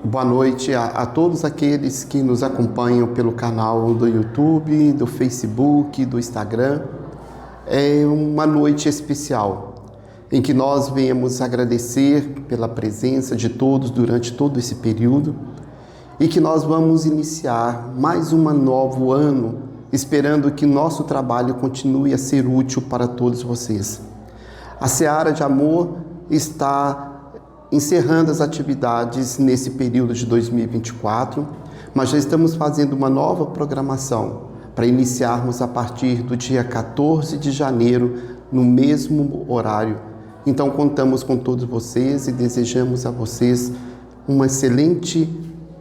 Boa noite a todos aqueles que nos acompanham pelo canal do YouTube, do Facebook, do Instagram. É uma noite especial em que nós viemos agradecer pela presença de todos durante todo esse período e que nós vamos iniciar mais um novo ano esperando que nosso trabalho continue a ser útil para todos vocês. A Seara de Amor está encerrando as atividades nesse período de 2024, mas já estamos fazendo uma nova programação para iniciarmos a partir do dia 14 de janeiro, no mesmo horário. Então contamos com todos vocês e desejamos a vocês uma excelente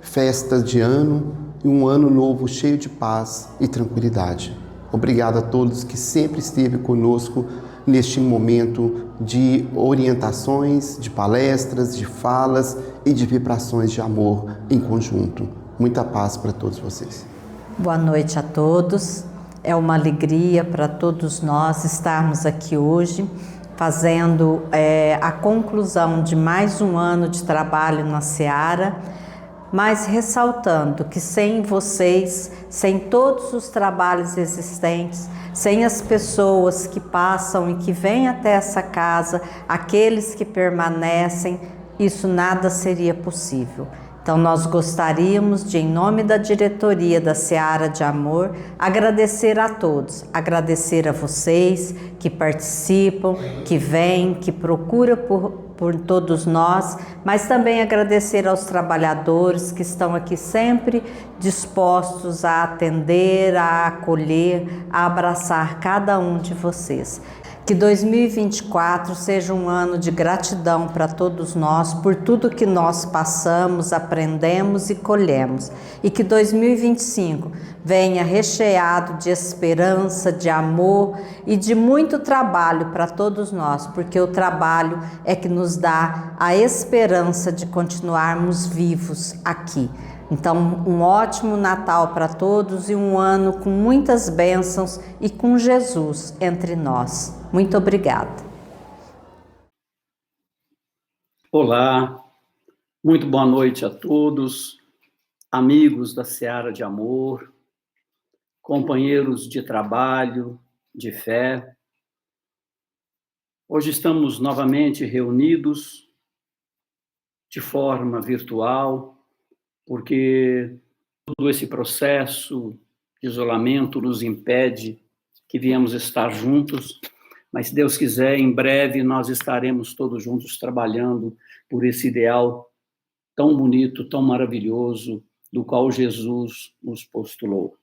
festa de ano e um ano novo cheio de paz e tranquilidade. Obrigado a todos que sempre esteve conosco neste momento de orientações, de palestras, de falas e de vibrações de amor em conjunto. Muita paz para todos vocês. Boa noite a todos. É uma alegria para todos nós estarmos aqui hoje fazendo a conclusão de mais um ano de trabalho na Seara, mas ressaltando que sem vocês, sem todos os trabalhos existentes, sem as pessoas que passam e que vêm até essa casa, aqueles que permanecem, isso nada seria possível. Então nós gostaríamos de, em nome da diretoria da Seara de Amor, agradecer a todos, agradecer a vocês que participam, que vêm, que procuram por todos nós, mas também agradecer aos trabalhadores que estão aqui sempre dispostos a atender, a acolher, a abraçar cada um de vocês. Que 2024 seja um ano de gratidão para todos nós por tudo que nós passamos, aprendemos e colhemos. E que 2025 venha recheado de esperança, de amor e de muito trabalho para todos nós, porque o trabalho é que nos dá a esperança de continuarmos vivos aqui. Então, um ótimo Natal para todos e um ano com muitas bênçãos e com Jesus entre nós. Muito obrigada. Olá, muito boa noite a todos, amigos da Seara de Amor, companheiros de trabalho, de fé. Hoje estamos novamente reunidos de forma virtual, porque todo esse processo de isolamento nos impede que viemos estar juntos, mas se Deus quiser, em breve nós estaremos todos juntos trabalhando por esse ideal tão bonito, tão maravilhoso, do qual Jesus nos postulou.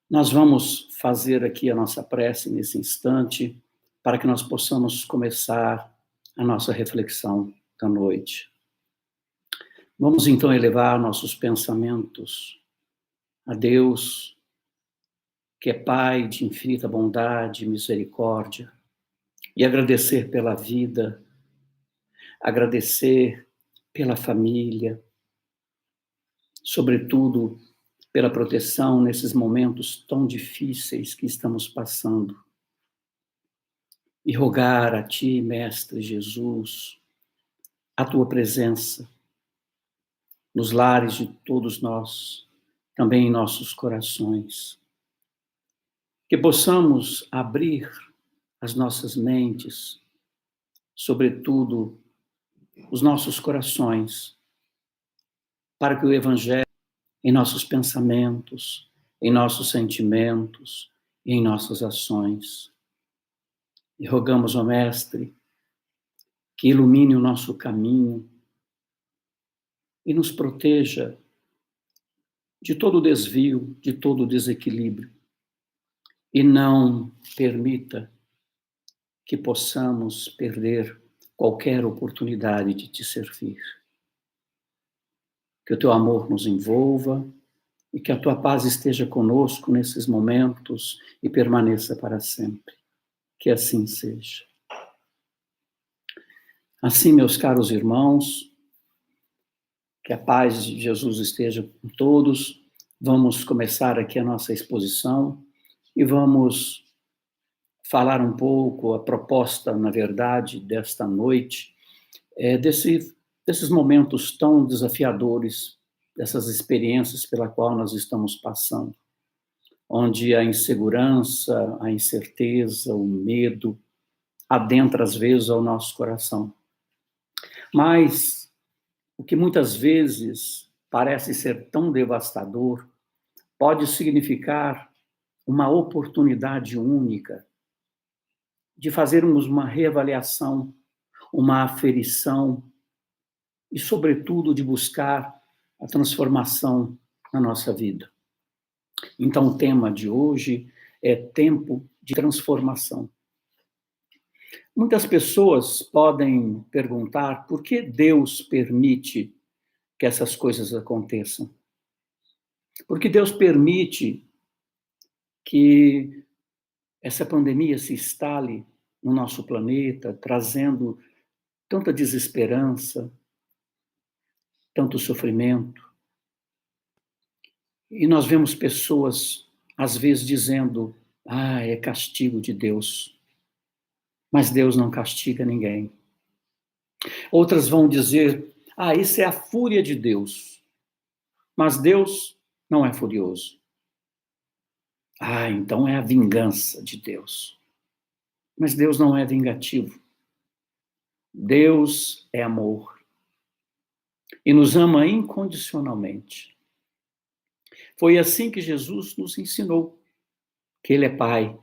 Nós vamos fazer aqui a nossa prece nesse instante, para que nós possamos começar a nossa reflexão da noite. Vamos então elevar nossos pensamentos a Deus, que é Pai de infinita bondade e misericórdia, e agradecer pela vida, agradecer pela família, sobretudo pela proteção nesses momentos tão difíceis que estamos passando. E rogar a Ti, Mestre Jesus, a Tua presença nos lares de todos nós, também em nossos corações. Que possamos abrir as nossas mentes, sobretudo os nossos corações, para que o Evangelho, em nossos pensamentos, em nossos sentimentos e em nossas ações. E rogamos ao Mestre que ilumine o nosso caminho e nos proteja de todo desvio, de todo desequilíbrio, e não permita que possamos perder qualquer oportunidade de te servir. Que o teu amor nos envolva e que a tua paz esteja conosco nesses momentos e permaneça para sempre. Que assim seja. Assim, meus caros irmãos, que a paz de Jesus esteja com todos. Vamos começar aqui a nossa exposição e vamos falar um pouco, a proposta, na verdade, desta noite, desses momentos tão desafiadores, dessas experiências pela qual nós estamos passando, onde a insegurança, a incerteza, o medo adentra às vezes ao nosso coração. Mas o que muitas vezes parece ser tão devastador pode significar uma oportunidade única de fazermos uma reavaliação, uma aferição e, sobretudo, de buscar a transformação na nossa vida. Então, o tema de hoje é tempo de transformação. Muitas pessoas podem perguntar por que Deus permite que essas coisas aconteçam. Por que Deus permite que essa pandemia se instale no nosso planeta, trazendo tanta desesperança, tanto sofrimento. E nós vemos pessoas, às vezes, dizendo, é castigo de Deus. Mas Deus não castiga ninguém. Outras vão dizer, isso é a fúria de Deus. Mas Deus não é furioso. Então é a vingança de Deus. Mas Deus não é vingativo. Deus é amor. E nos ama incondicionalmente. Foi assim que Jesus nos ensinou, que Ele é Pai.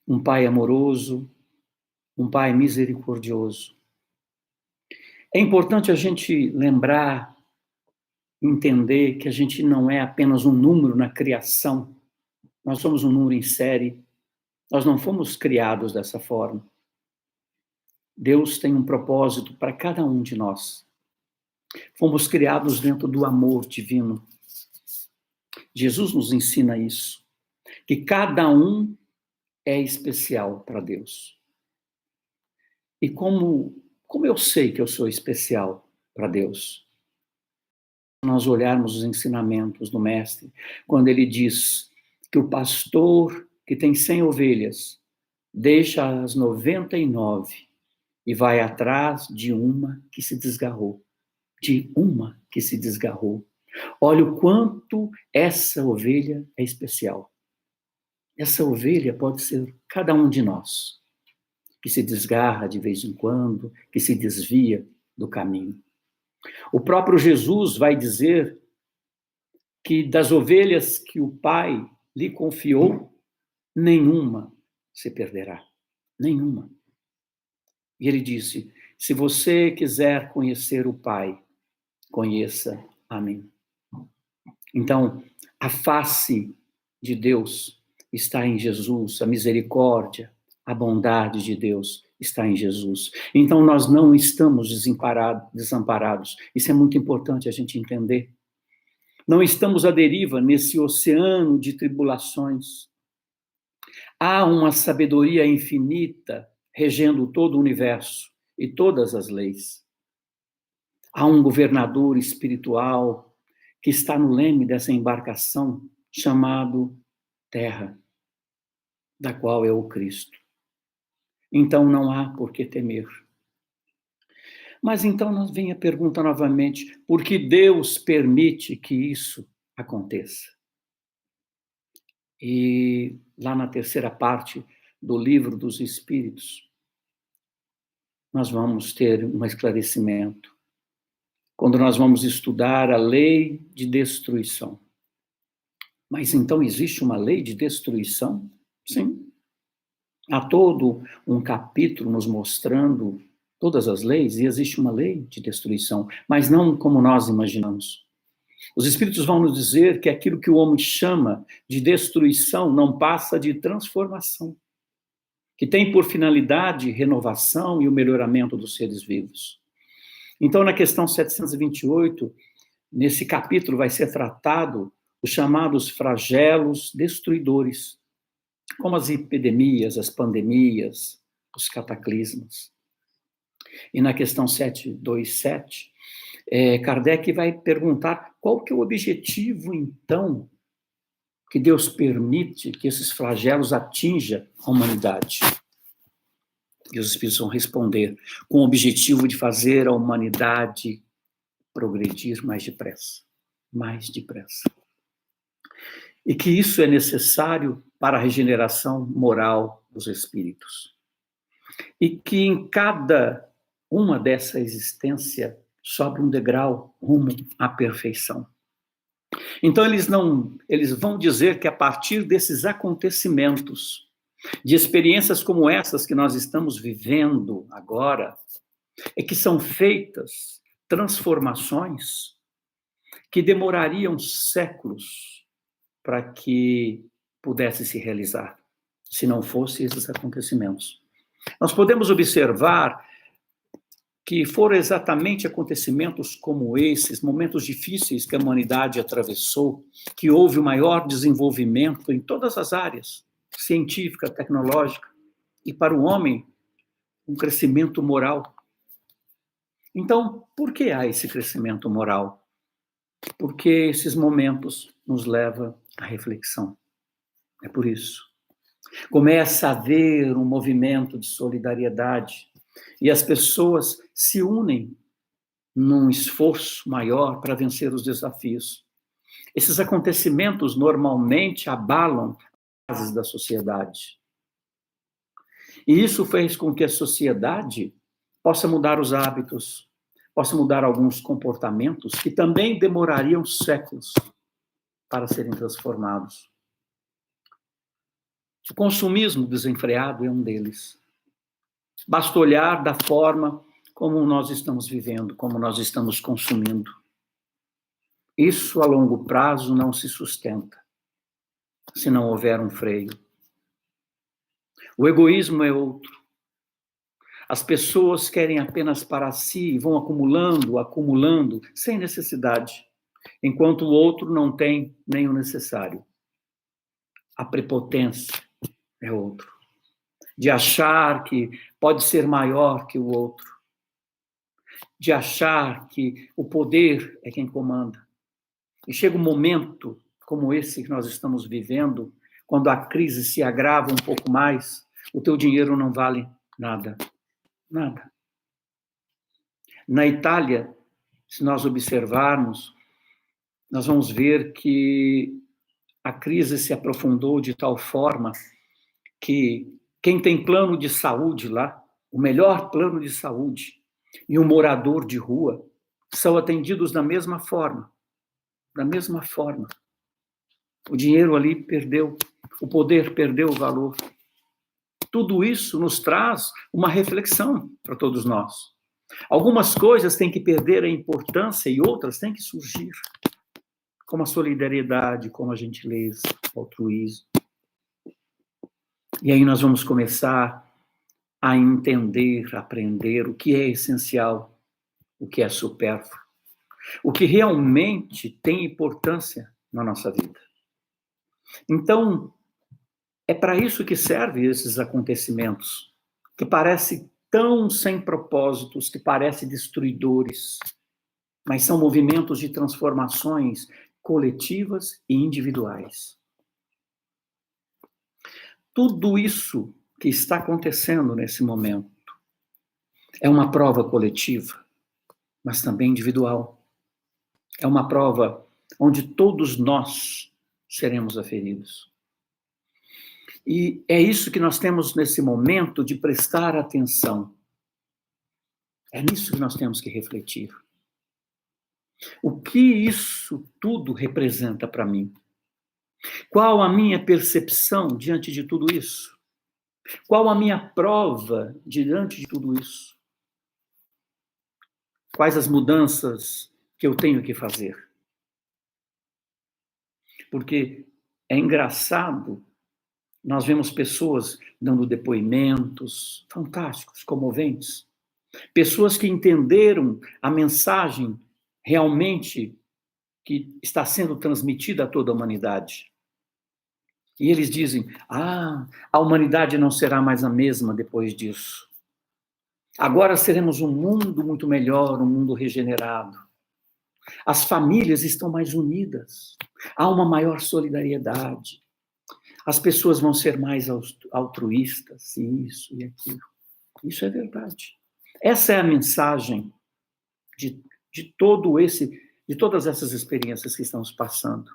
Um Pai amoroso, um Pai misericordioso. É importante a gente lembrar, entender que a gente não é apenas um número na criação. Nós somos um número em série. Nós não fomos criados dessa forma. Deus tem um propósito para cada um de nós. Fomos criados dentro do amor divino. Jesus nos ensina isso, que cada um é especial para Deus. E como eu sei que eu sou especial para Deus? Nós olharmos os ensinamentos do Mestre, quando ele diz que o pastor que tem 100 ovelhas deixa as 99 e vai atrás de uma que se desgarrou. Olha o quanto essa ovelha é especial. Essa ovelha pode ser cada um de nós, que se desgarra de vez em quando, que se desvia do caminho. O próprio Jesus vai dizer que das ovelhas que o Pai lhe confiou, nenhuma se perderá. Nenhuma. E ele disse, se você quiser conhecer o Pai, conheça a mim. Então, a face de Deus está em Jesus, a misericórdia, a bondade de Deus está em Jesus. Então, nós não estamos desamparados. Isso é muito importante a gente entender. Não estamos à deriva nesse oceano de tribulações. Há uma sabedoria infinita regendo todo o universo e todas as leis. Há um governador espiritual que está no leme dessa embarcação chamado Terra, da qual é o Cristo. Então não há por que temer. Mas então nos vem a pergunta novamente, por que Deus permite que isso aconteça? E lá na terceira parte do Livro dos Espíritos, nós vamos ter um esclarecimento. Quando nós vamos estudar a lei de destruição. Mas então existe uma lei de destruição? Sim. Há todo um capítulo nos mostrando todas as leis, e existe uma lei de destruição, mas não como nós imaginamos. Os Espíritos vão nos dizer que aquilo que o homem chama de destruição não passa de transformação, que tem por finalidade renovação e o melhoramento dos seres vivos. Então, na questão 728, nesse capítulo vai ser tratado os chamados flagelos destruidores, como as epidemias, as pandemias, os cataclismos. E na questão 727, Kardec vai perguntar qual que é o objetivo, então, que Deus permite que esses flagelos atinjam a humanidade. E os espíritos vão responder com o objetivo de fazer a humanidade progredir mais depressa. Mais depressa. E que isso é necessário para a regeneração moral dos espíritos. E que em cada uma dessa existência sobe um degrau rumo à perfeição. Então eles vão dizer que a partir desses acontecimentos, de experiências como essas que nós estamos vivendo agora, é que são feitas transformações que demorariam séculos para que pudesse se realizar, se não fossem esses acontecimentos. Nós podemos observar que foram exatamente acontecimentos como esses, momentos difíceis que a humanidade atravessou, que houve o maior desenvolvimento em todas as áreas, científica, tecnológica, e para o homem, um crescimento moral. Então, por que há esse crescimento moral? Porque esses momentos nos levam à reflexão. É por isso. Começa a haver um movimento de solidariedade e as pessoas se unem num esforço maior para vencer os desafios. Esses acontecimentos normalmente abalam as bases da sociedade. E isso fez com que a sociedade possa mudar os hábitos, possa mudar alguns comportamentos que também demorariam séculos para serem transformados. O consumismo desenfreado é um deles. Basta olhar da forma como nós estamos vivendo, como nós estamos consumindo. Isso, a longo prazo, não se sustenta, se não houver um freio. O egoísmo é outro. As pessoas querem apenas para si, vão acumulando, sem necessidade, enquanto o outro não tem nem o necessário. A prepotência é outro. De achar que pode ser maior que o outro. De achar que o poder é quem comanda. E chega um momento como esse que nós estamos vivendo, quando a crise se agrava um pouco mais, o teu dinheiro não vale nada. Nada. Na Itália, se nós observarmos, nós vamos ver que a crise se aprofundou de tal forma que quem tem plano de saúde lá, o melhor plano de saúde, e um morador de rua, são atendidos da mesma forma. Da mesma forma. O dinheiro ali perdeu, o poder perdeu o valor. Tudo isso nos traz uma reflexão para todos nós. Algumas coisas têm que perder a importância e outras têm que surgir, como a solidariedade, como a gentileza, o altruísmo. E aí nós vamos começar a entender, a aprender o que é essencial, o que é supérfluo, o que realmente tem importância na nossa vida. Então, é para isso que servem esses acontecimentos, que parecem tão sem propósitos, que parecem destruidores, mas são movimentos de transformações coletivas e individuais. Tudo isso que está acontecendo nesse momento é uma prova coletiva, mas também individual. É uma prova onde todos nós seremos aferidos. E é isso que nós temos nesse momento de prestar atenção. É nisso que nós temos que refletir. O que isso tudo representa para mim? Qual a minha percepção diante de tudo isso? Qual a minha prova diante de tudo isso? Quais as mudanças que eu tenho que fazer? Porque é engraçado, nós vemos pessoas dando depoimentos fantásticos, comoventes. Pessoas que entenderam a mensagem realmente que está sendo transmitida a toda a humanidade. E eles dizem, a humanidade não será mais a mesma depois disso. Agora seremos um mundo muito melhor, um mundo regenerado. As famílias estão mais unidas. Há uma maior solidariedade. As pessoas vão ser mais altruístas, isso e aquilo. Isso é verdade. Essa é a mensagem de todas essas experiências que estamos passando.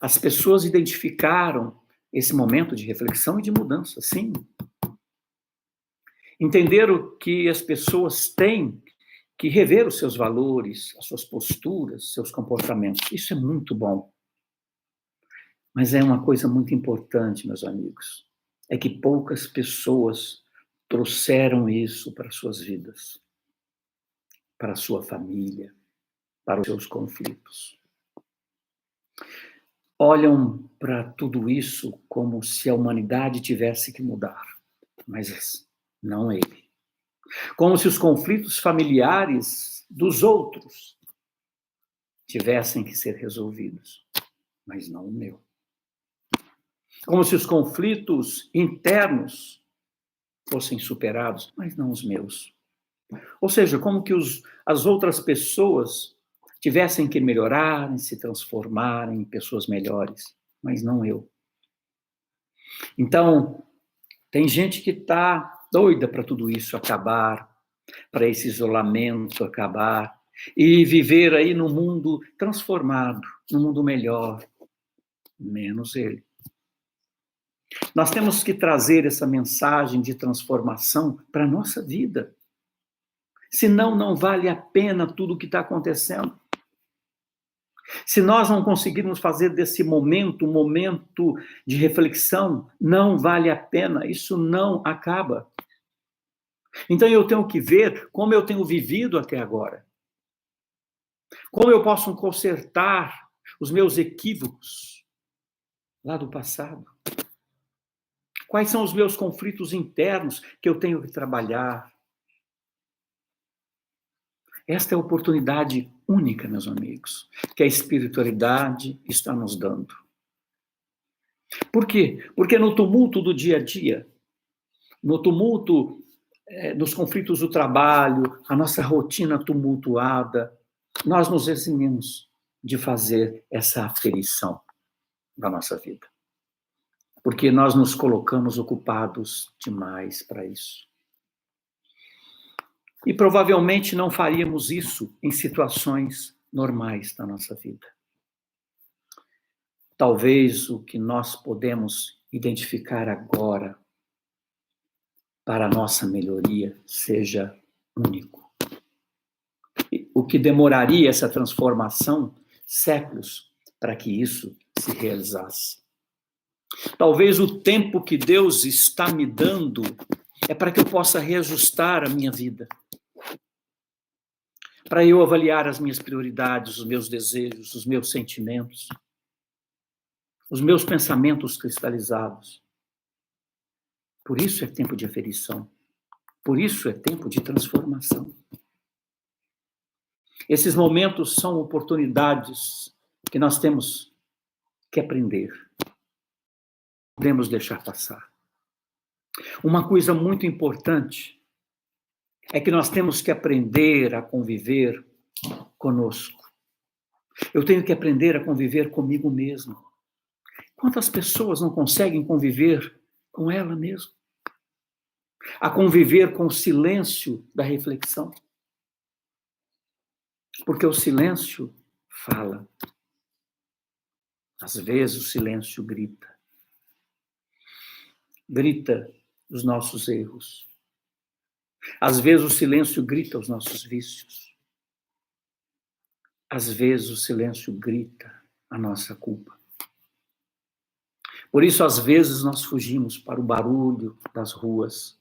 As pessoas identificaram esse momento de reflexão e de mudança, sim. Entenderam que as pessoas têm que rever os seus valores, as suas posturas, seus comportamentos. Isso é muito bom. Mas é uma coisa muito importante, meus amigos, é que poucas pessoas trouxeram isso para suas vidas, para a sua família, para os seus conflitos. Olham para tudo isso como se a humanidade tivesse que mudar, mas não ele. Como se os conflitos familiares dos outros tivessem que ser resolvidos, mas não o meu. Como se os conflitos internos fossem superados, mas não os meus. Ou seja, como que as outras pessoas tivessem que melhorar, se transformarem em pessoas melhores, mas não eu. Então, tem gente que está doida para tudo isso acabar, para esse isolamento acabar, e viver aí num mundo transformado, num mundo melhor, menos ele. Nós temos que trazer essa mensagem de transformação para a nossa vida. Senão, não vale a pena tudo o que está acontecendo. Se nós não conseguirmos fazer desse momento um momento de reflexão, não vale a pena, isso não acaba. Então eu tenho que ver como eu tenho vivido até agora. Como eu posso consertar os meus equívocos lá do passado. Quais são os meus conflitos internos que eu tenho que trabalhar? Esta é a oportunidade única, meus amigos, que a espiritualidade está nos dando. Por quê? Porque no tumulto do dia a dia, no tumulto dos conflitos do trabalho, a nossa rotina tumultuada, nós nos eximimos de fazer essa aferição da nossa vida. Porque nós nos colocamos ocupados demais para isso. E provavelmente não faríamos isso em situações normais da nossa vida. Talvez o que nós podemos identificar agora para a nossa melhoria seja único. O que demoraria essa transformação séculos para que isso se realizasse. Talvez o tempo que Deus está me dando é para que eu possa reajustar a minha vida. Para eu avaliar as minhas prioridades, os meus desejos, os meus sentimentos, os meus pensamentos cristalizados. Por isso é tempo de aferição. Por isso é tempo de transformação. Esses momentos são oportunidades que nós temos que aprender. Não podemos deixar passar. Uma coisa muito importante é que nós temos que aprender a conviver conosco. Eu tenho que aprender a conviver comigo mesmo. Quantas pessoas não conseguem conviver com ela mesma? A conviver com o silêncio da reflexão. Porque o silêncio fala. Às vezes o silêncio grita. Grita os nossos erros. Às vezes o silêncio grita os nossos vícios. Às vezes o silêncio grita a nossa culpa. Por isso, às vezes, nós fugimos para o barulho das ruas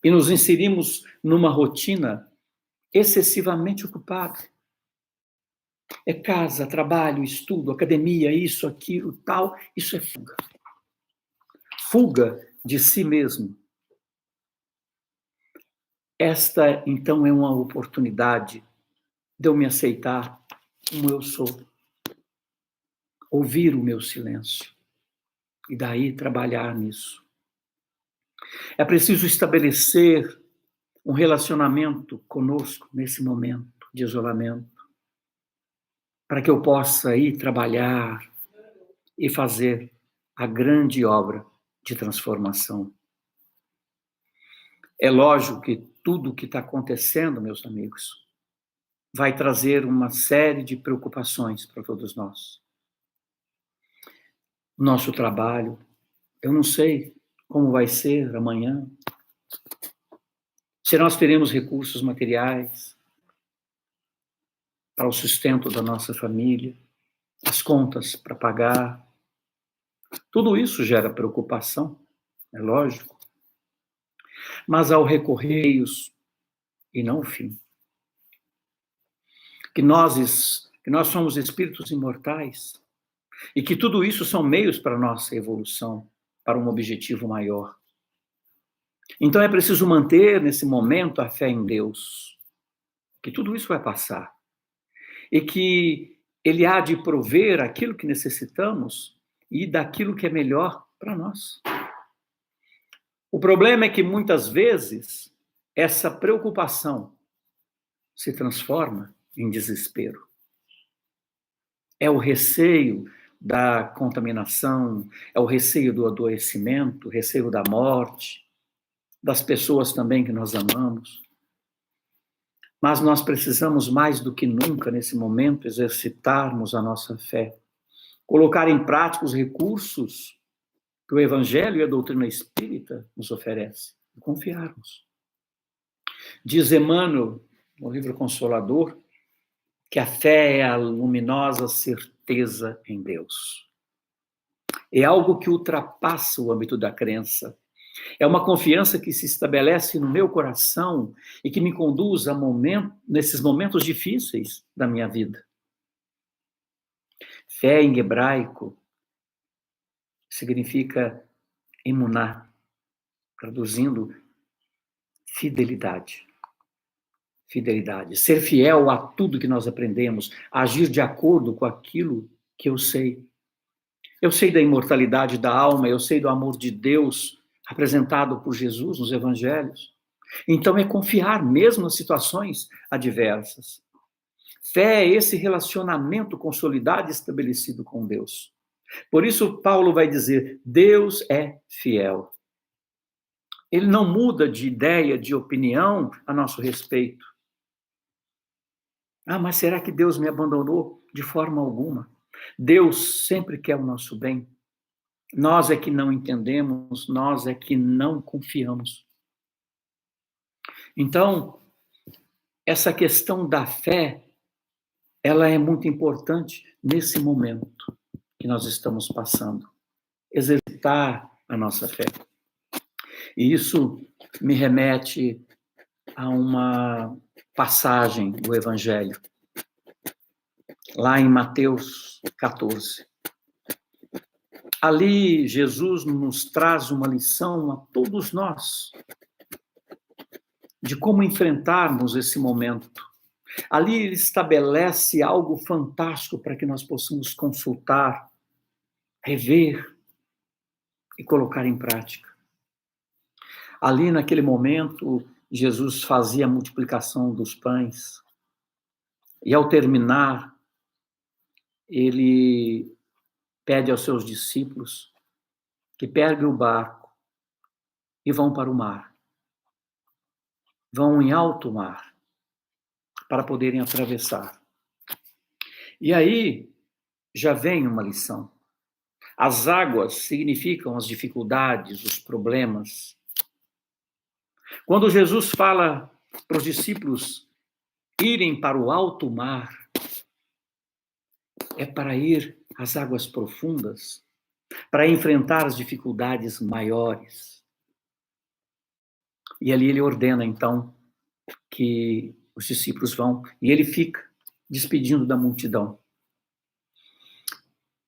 e nos inserimos numa rotina excessivamente ocupada. É casa, trabalho, estudo, academia, isso, aquilo, tal. Isso é fuga. Fuga de si mesmo. Esta, então, é uma oportunidade de eu me aceitar como eu sou. Ouvir o meu silêncio. E daí trabalhar nisso. É preciso estabelecer um relacionamento conosco nesse momento de isolamento, para que eu possa ir trabalhar e fazer a grande obra de transformação. É lógico que tudo o que está acontecendo, meus amigos, vai trazer uma série de preocupações para todos nós. Nosso trabalho, eu não sei como vai ser amanhã, se nós teremos recursos materiais para o sustento da nossa família, as contas para pagar. Tudo isso gera preocupação, é lógico. Mas ao recorreios e não o fim. Que nós somos espíritos imortais e que tudo isso são meios para a nossa evolução, para um objetivo maior. Então é preciso manter nesse momento a fé em Deus, que tudo isso vai passar e que Ele há de prover aquilo que necessitamos e daquilo que é melhor para nós. O problema é que muitas vezes essa preocupação se transforma em desespero. É o receio da contaminação, é o receio do adoecimento, o receio da morte, das pessoas também que nós amamos. Mas nós precisamos mais do que nunca, nesse momento, exercitarmos a nossa fé, colocar em prática os recursos que o Evangelho e a doutrina espírita nos oferecem, e confiarmos. Diz Emmanuel, no livro Consolador, que a fé é a luminosa certeza em Deus. É algo que ultrapassa o âmbito da crença. É uma confiança que se estabelece no meu coração e que me conduz nesses momentos difíceis da minha vida. Fé em hebraico significa emuná, traduzindo fidelidade. Fidelidade, ser fiel a tudo que nós aprendemos, agir de acordo com aquilo que eu sei. Eu sei da imortalidade da alma, eu sei do amor de Deus apresentado por Jesus nos evangelhos. Então é confiar mesmo nas situações adversas. Fé é esse relacionamento consolidado e estabelecido com Deus. Por isso Paulo vai dizer, Deus é fiel. Ele não muda de ideia, de opinião a nosso respeito. Ah, mas será que Deus me abandonou? De forma alguma. Deus sempre quer o nosso bem. Nós é que não entendemos, nós é que não confiamos. Então, essa questão da fé, ela é muito importante nesse momento que nós estamos passando. Exercitar a nossa fé. E isso me remete a uma passagem do Evangelho, lá em Mateus 14. Ali, Jesus nos traz uma lição a todos nós, de como enfrentarmos esse momento. Ali ele estabelece algo fantástico para que nós possamos consultar, rever e colocar em prática. Ali, naquele momento, Jesus fazia a multiplicação dos pães. E ao terminar, ele pede aos seus discípulos que peguem o barco e vão para o mar. Vão em alto mar para poderem atravessar. E aí já vem uma lição. As águas significam as dificuldades, os problemas. Quando Jesus fala para os discípulos irem para o alto mar, é para ir às águas profundas, para enfrentar as dificuldades maiores. E ali ele ordena, então, que os discípulos vão, e ele fica despedindo da multidão.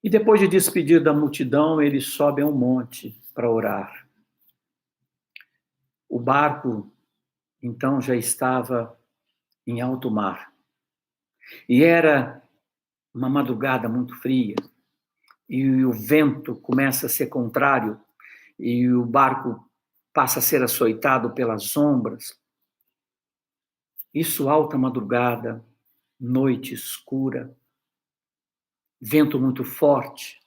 E depois de despedir da multidão, ele sobe a um monte para orar. O barco, então, já estava em alto mar. E era uma madrugada muito fria, e o vento começa a ser contrário, e o barco passa a ser açoitado pelas ombras. Isso alta madrugada, noite escura, vento muito forte,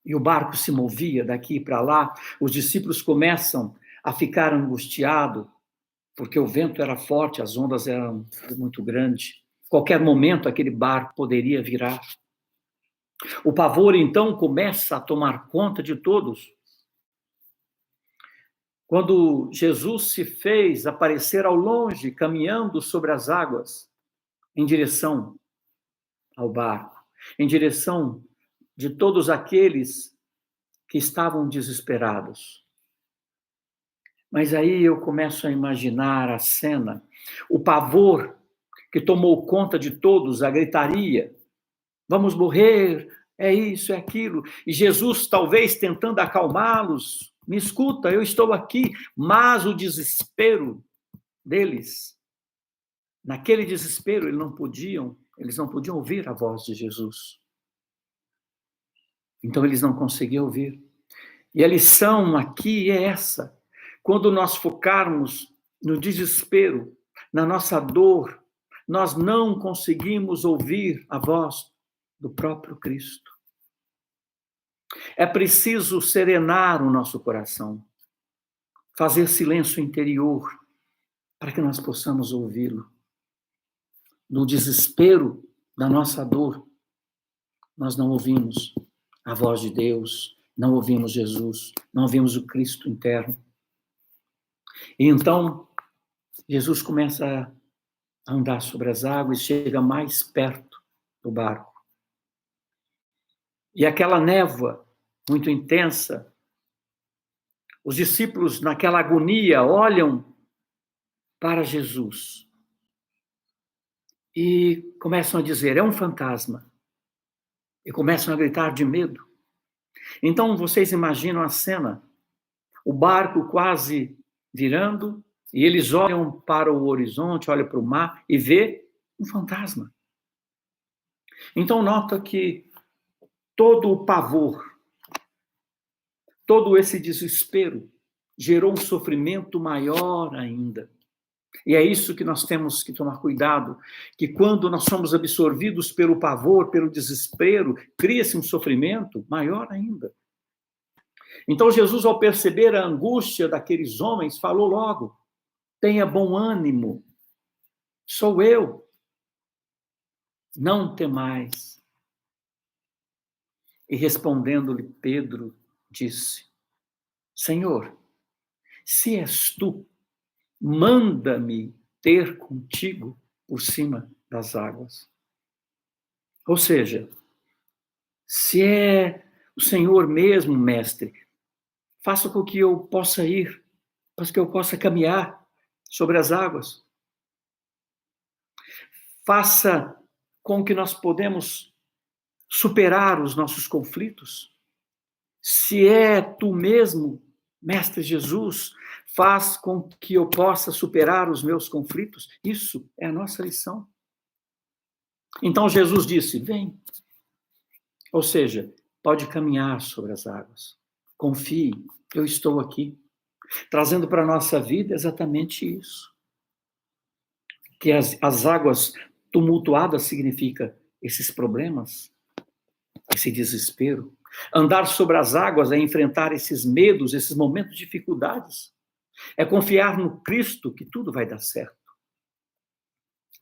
e o barco se movia daqui para lá. Os discípulos começam a ficar angustiados, porque o vento era forte, as ondas eram muito grandes. Qualquer momento aquele barco poderia virar. O pavor, então, começa a tomar conta de todos. Quando Jesus se fez aparecer ao longe, caminhando sobre as águas, em direção ao barco, em direção de todos aqueles que estavam desesperados. Mas aí eu começo a imaginar a cena, o pavor que tomou conta de todos, a gritaria, vamos morrer, é isso, é aquilo. E Jesus talvez tentando acalmá-los, me escuta, eu estou aqui, mas o desespero deles, naquele desespero eles não podiam ouvir a voz de Jesus. Então eles não conseguiam ouvir. E a lição aqui é essa, quando nós focarmos no desespero, na nossa dor, nós não conseguimos ouvir a voz do próprio Cristo. É preciso serenar o nosso coração, fazer silêncio interior, para que nós possamos ouvi-lo. No desespero da nossa dor, nós não ouvimos a voz de Deus, não ouvimos Jesus, não ouvimos o Cristo interno. E então, Jesus começa a andar sobre as águas e chega mais perto do barco. E aquela névoa muito intensa, os discípulos naquela agonia olham para Jesus e começam a dizer, é um fantasma. E começam a gritar de medo. Então vocês imaginam a cena, o barco quase virando, e eles olham para o horizonte, olham para o mar e vê um fantasma. Então nota que todo o pavor, todo esse desespero gerou um sofrimento maior ainda. E é isso que nós temos que tomar cuidado, que quando nós somos absorvidos pelo pavor, pelo desespero, cria-se um sofrimento maior ainda. Então Jesus, ao perceber a angústia daqueles homens, falou logo, tenha bom ânimo, sou eu, não temais. E respondendo-lhe Pedro, disse, Senhor, se és tu, manda-me ter contigo por cima das águas. Ou seja, se é o Senhor mesmo, mestre, faça com que eu possa ir, para que eu possa caminhar sobre as águas. Faça com que nós podemos superar os nossos conflitos. Se é tu mesmo, Mestre Jesus, faz com que eu possa superar os meus conflitos. Isso é a nossa lição. Então Jesus disse, vem. Ou seja, pode caminhar sobre as águas. Confie, eu estou aqui. Trazendo para a nossa vida exatamente isso. Que as águas tumultuadas significa esses problemas, esse desespero. Andar sobre as águas é enfrentar esses medos, esses momentos de dificuldades. É confiar no Cristo que tudo vai dar certo.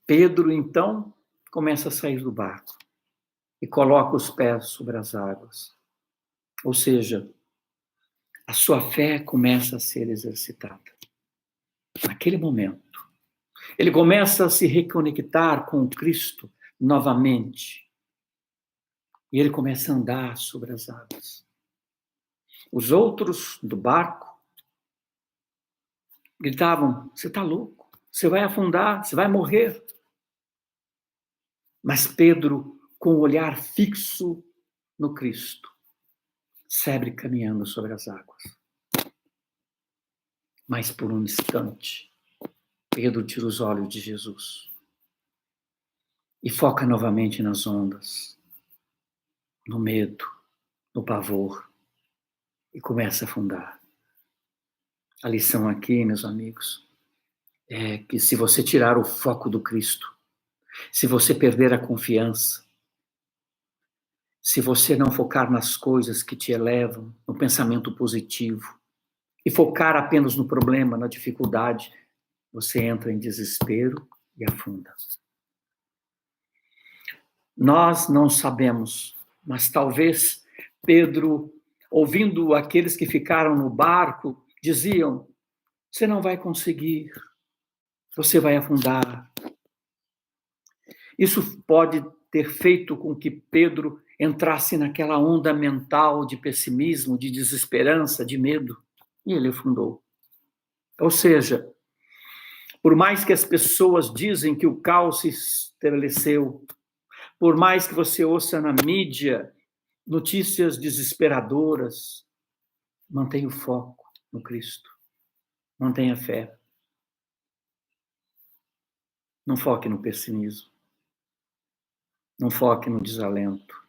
Pedro, então, começa a sair do barco e coloca os pés sobre as águas. Ou seja, a sua fé começa a ser exercitada. Naquele momento, ele começa a se reconectar com o Cristo novamente. E ele começa a andar sobre as águas. Os outros do barco gritavam, você está louco, você vai afundar, você vai morrer. Mas Pedro, com o olhar fixo no Cristo, segue caminhando sobre as águas. Mas por um instante, Pedro tira os olhos de Jesus e foca novamente nas ondas, no medo, no pavor, e começa a afundar. A lição aqui, meus amigos, é que se você tirar o foco do Cristo, se você perder a confiança, se você não focar nas coisas que te elevam, no pensamento positivo, e focar apenas no problema, na dificuldade, você entra em desespero e afunda. Nós não sabemos, mas talvez Pedro, ouvindo aqueles que ficaram no barco, diziam: você não vai conseguir, você vai afundar. Isso pode ter feito com que Pedro entrasse naquela onda mental de pessimismo, de desesperança, de medo, e ele afundou. Ou seja, por mais que as pessoas dizem que o caos se estabeleceu, por mais que você ouça na mídia notícias desesperadoras, mantenha o foco no Cristo. Mantenha a fé. Não foque no pessimismo. Não foque no desalento.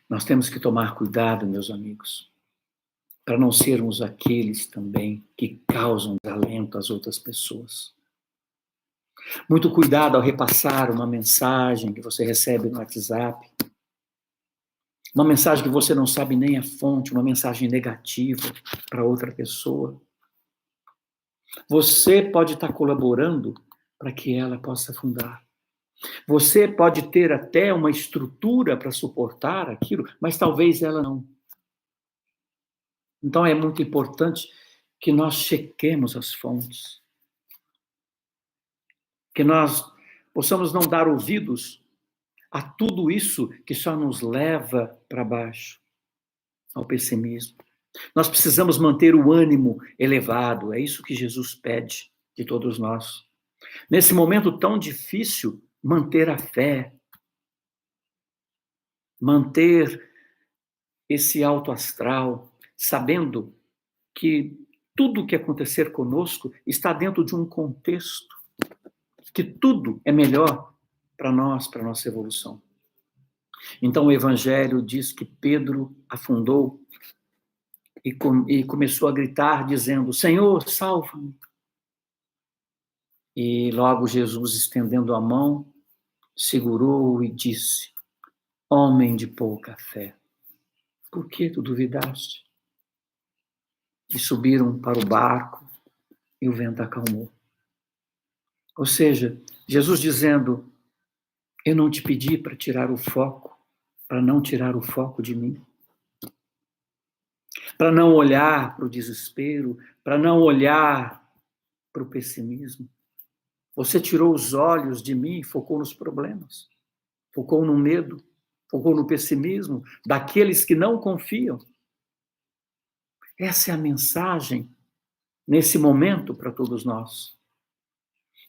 Nós temos que tomar cuidado, meus amigos, para não sermos aqueles também que causam desalento às outras pessoas. Muito cuidado ao repassar uma mensagem que você recebe no WhatsApp, uma mensagem que você não sabe nem a fonte, uma mensagem negativa para outra pessoa. Você pode estar colaborando para que ela possa afundar. Você pode ter até uma estrutura para suportar aquilo, mas talvez ela não. Então é muito importante que nós chequemos as fontes. Que nós possamos não dar ouvidos a tudo isso que só nos leva para baixo, ao pessimismo. Nós precisamos manter o ânimo elevado, é isso que Jesus pede de todos nós. Nesse momento tão difícil, manter a fé, manter esse alto astral, sabendo que tudo o que acontecer conosco está dentro de um contexto, que tudo é melhor para nós, para a nossa evolução. Então o Evangelho diz que Pedro afundou e começou a gritar, dizendo: Senhor, salva-me. E logo Jesus, estendendo a mão, segurou e disse: homem de pouca fé, por que tu duvidaste? E subiram para o barco e o vento acalmou. Ou seja, Jesus dizendo: eu não te pedi para tirar o foco, para não tirar o foco de mim, para não olhar para o desespero, para não olhar para o pessimismo. Você tirou os olhos de mim e focou nos problemas, focou no medo, focou no pessimismo daqueles que não confiam. Essa é a mensagem nesse momento para todos nós.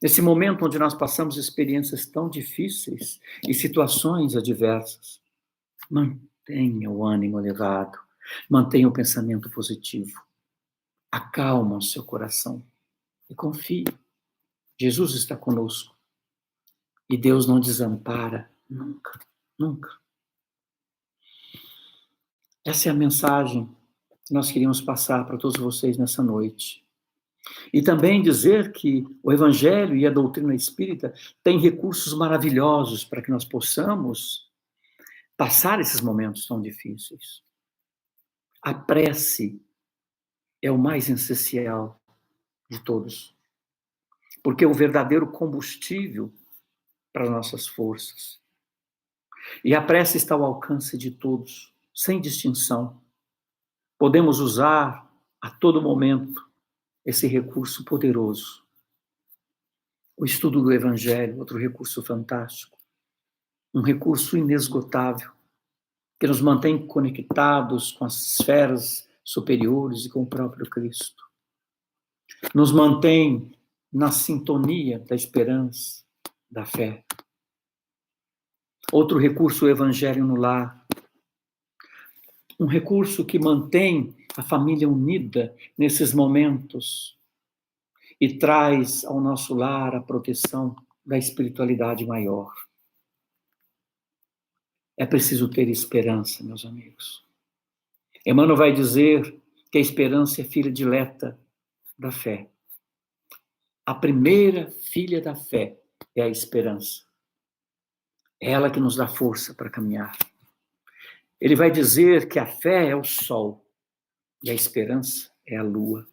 Nesse momento onde nós passamos experiências tão difíceis e situações adversas. Mantenha o ânimo elevado, mantenha o pensamento positivo. Acalma o seu coração e confie. Jesus está conosco. E Deus não desampara nunca, nunca. Essa é a mensagem que nós queríamos passar para todos vocês nessa noite. E também dizer que o Evangelho e a doutrina espírita têm recursos maravilhosos para que nós possamos passar esses momentos tão difíceis. A prece é o mais essencial de todos, porque é o verdadeiro combustível para nossas forças. E a prece está ao alcance de todos, sem distinção. Podemos usar a todo momento esse recurso poderoso. O estudo do Evangelho, outro recurso fantástico, um recurso inesgotável, que nos mantém conectados com as esferas superiores e com o próprio Cristo. Nos mantém na sintonia da esperança, da fé. Outro recurso, o Evangelho no lar. Um recurso que mantém a família unida nesses momentos e traz ao nosso lar a proteção da espiritualidade maior. É preciso ter esperança, meus amigos. Emmanuel vai dizer que a esperança é filha dileta da fé. A primeira filha da fé é a esperança. É ela que nos dá força para caminhar. Ele vai dizer que a fé é o sol e a esperança é a lua.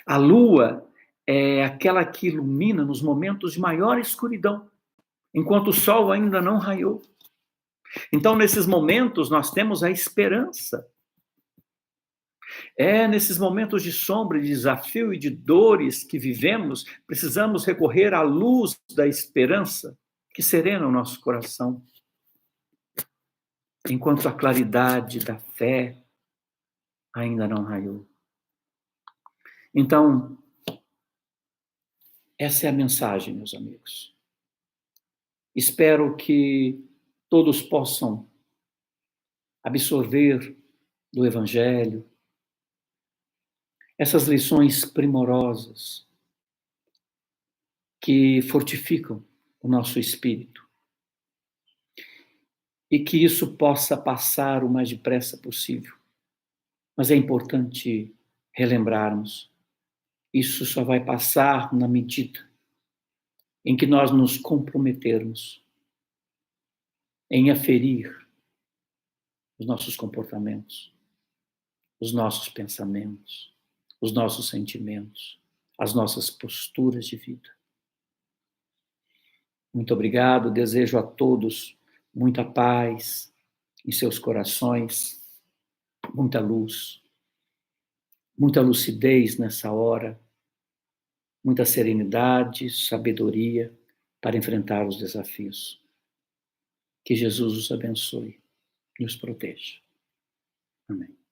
A lua é aquela que ilumina nos momentos de maior escuridão, enquanto o sol ainda não raiou. Então, nesses momentos, nós temos a esperança. Nesses momentos de sombra, de desafio e de dores que vivemos, precisamos recorrer à luz da esperança que serena o nosso coração, enquanto a claridade da fé ainda não raiou. Então, essa é a mensagem, meus amigos. Espero que todos possam absorver do Evangelho essas lições primorosas que fortificam o nosso espírito e que isso possa passar o mais depressa possível. Mas é importante relembrarmos, isso só vai passar na medida em que nós nos comprometermos em aferir os nossos comportamentos, os nossos pensamentos, os nossos sentimentos, as nossas posturas de vida. Muito obrigado, desejo a todos muita paz em seus corações, muita luz, muita lucidez nessa hora, muita serenidade, sabedoria para enfrentar os desafios. Que Jesus os abençoe e os proteja. Amém.